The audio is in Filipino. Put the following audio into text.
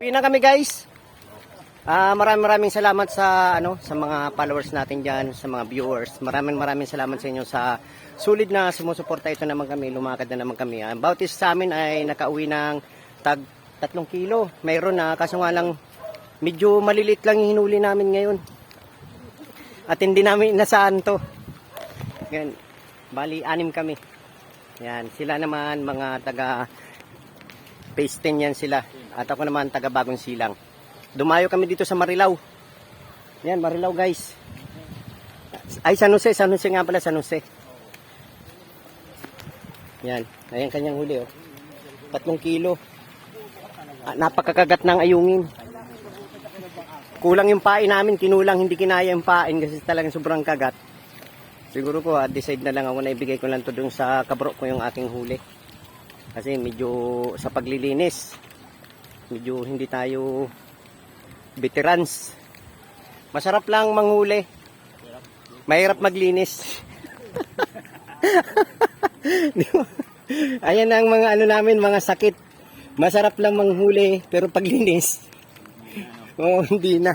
Pina kami guys. Maraming salamat sa sa mga followers natin diyan, sa mga viewers. Maraming salamat sa inyo sa sulit na sumusuporta. Ito naman kami, lumakad na naman kami. Ang bautis sa amin ay nakauwi ng tag 3 kilo. Mayroon na kaso nga lang medyo malilit lang yung hinuli namin ngayon. At hindi namin inasaan to. Yan. Bali 6 kami. Yan, sila naman mga taga Phase 10 yan sila. At ako naman taga Bagong Silang. Dumayo kami dito sa Marilao. Yan, Marilao guys. Ay, San Jose nga pala, San Jose. Yan, ayan kanyang huli oh. 3 kilo. Napakakagat ng ayungin. Kulang yung pain namin, kinulang, hindi kinaya yung pain kasi talagang sobrang kagat. Siguro po, decide na lang ako na ibigay ko lang to dun sa kabro ko yung aking huli. Kasi medyo sa paglilinis, medyo hindi tayo veterans. Masarap lang manghuli. Mahirap maglinis. Ayan ang mga namin, mga sakit. Masarap lang manghuli, pero paglinis, hindi na.